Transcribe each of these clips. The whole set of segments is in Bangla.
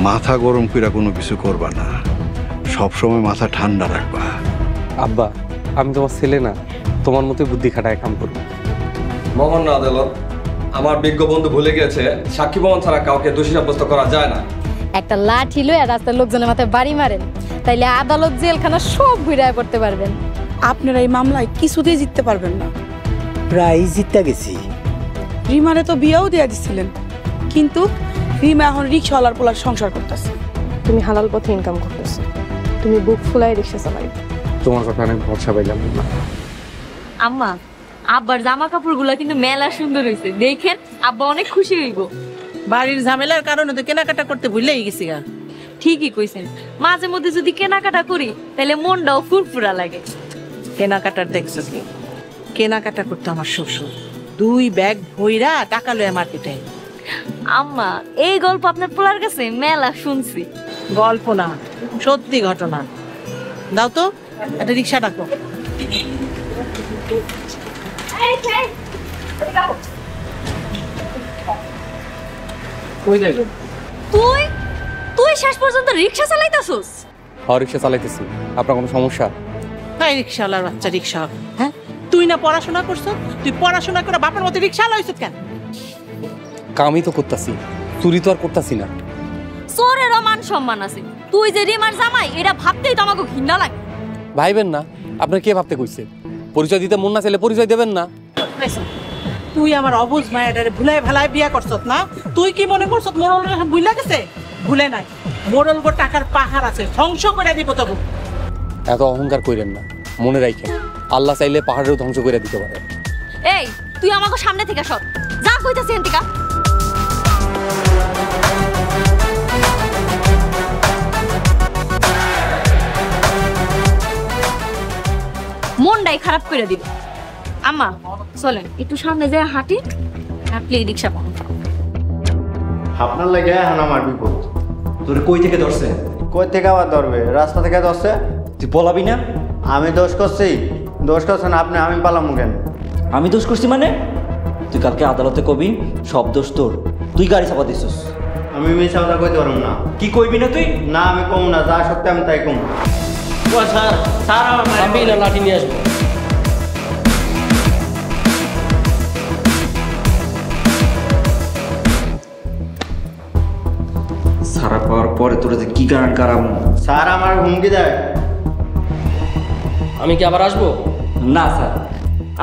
মাথা গরম করে কোনো কিছু করবা না, সবসময় মাথা ঠান্ডা রাখবা। আব্বা, আমি তোমার ছেলে না, তোমার মতো বুদ্ধি খাটায় কাম করবো। মহামান্য আদালত, আমার বিজ্ঞ বন্ধু ভুলে গেছে সাক্ষী প্রমাণ ছাড়া কাউকে দোষী সাব্যস্ত করা যায় না। একটা লাঠি লয়ে রাস্তার লোকজনের মাথায় বাড়ি মারেন, তাইলে আদালত জেলখানা সব ঘুরায় করতে পারবেন। আপনারা এই মামলায় কিছুতেই জিততে পারবেন না। প্রায় জিততে গেছি। রিমারে তো বিয়েও দেয়া দিছিলেন, কিন্তু রিমা এখন রিক্সাওয়ালার পোলার সংসার করতেছে। তুমি হালাল পথে ইনকাম করতেছো, তুমি বুক ফুলাই রিক্সা চালাই। তোমার কথা অনেক ভরসা পাইলাম না। আম্মা, আব্বার জামা কাপড়গুলো কিন্তু মেলা সুন্দর হয়েছে, দেখেন আব্বা অনেক খুশি হইব। বাড়ির ঝামেলার কারণে তো কেনাকাটা করতে ভুলেই গেছি গা। ঠিকই কইছেন, মাঝে মধ্যে যদি কেনাকাটা করি তাহলে মনটাও ফুরফুরা লাগে। কেনাকাটার দেখছো কি? কেনাকাটা করতে আমার শ্বশুর 2 ব্যাগ ভইরা টাকা লয়ে মার্কেটে। আম্মা, এই গল্প আপনার পোলার কাছে মেলা শুনছি। গল্প না, সত্যি ঘটনা। দাও তো একটা রিক্সা ডাকো। তুই তুই শেষ পর্যন্ত রিক্সা চালাইতাছস? রিক্সা চালাইতেছি। আপনার কোনো সমস্যা? তাই রিক্সাওয়ালার বাচ্চা রিক্সা, হ্যাঁ? তুই না পড়াশোনা করছো? তুই পড়াশোনা করে বাপের মতো রিক্সা লইছিস কেন? কামই তো করতেছি, চুরি তো আর করতেছি না। চোরেরও মান সম্মান আছে, তুই যে রিমার জামাই এটা ভাবতেই তো আমাকে ঘৃণা লাগে। ভাইবেন না, আপনার কে ভাবতে কইছে? পরিচয় দিতে মন না চাইলে পরিচয় দেবেন না। তুই আমার অবুঝ মায়েরারে ভুলাই ভালাই বিয়া করছত না? তুই কি মনে করছত মোড়ল ভুলা গেছে? ভুলে নাই, মোড়ল গো টাকার পাহাড় আছে, ধ্বংস করে দিব তবু। এত অহংকার কইরেন না, মনে রাখেন আল্লাহ চাইলে পাহাড়েও ধ্বংস করে দিতে পারে। এই, তুই আমাকে সামনে থেকে সর, যা কইতাছিস এন্তিকা। মনটাই খারাপ করে দিল। আম্মা চলেন একটু সামনে যায় হাঁটি, হাঁটলে রিক্সা পাবো। আপনার লাগে এখন আমার বিপদ। তোর কই থেকে ধরছে? কই থেকে আবার ধরবে? রাস্তা থেকে ধরছে। তুই পলাবি না? আমি দোষ করছি? দোষ করছেন আপনি, আমি পালামু কেন? আমি দোষ করছি মানে? তুই কালকে আদালতে কবি সব দোষ তোর, তুই গাড়ি চাপা দিছিস। আমি মিছা কথা কইতে পারবো না। কি কইবি না তুই? না আমি কম না, যা সত্যি আমি তাই কম। স্যার স্যার আমার লাঠি নিয়ে আসবো। সারা পাওয়ার পরে তোরা যে কি গান কারাম। স্যার আমার হুমকি দেয়। আমি কি আবার আসবো? না স্যার,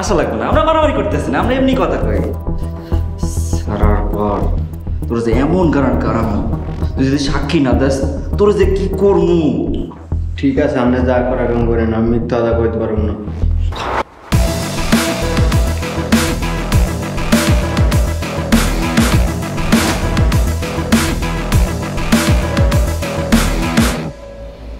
আসা লাগবে না, আমরা মারামারি করতেছি না, আমরা এমনি কথা কই। সারার পর তোর যে এমন গান কারাম, তুই যদি সাক্ষী না দেস তোর যে কি করবো। ঠিক আছে, আপনি যা করার করেন, আমি মিথ্যা কথা কইতে পারবো না।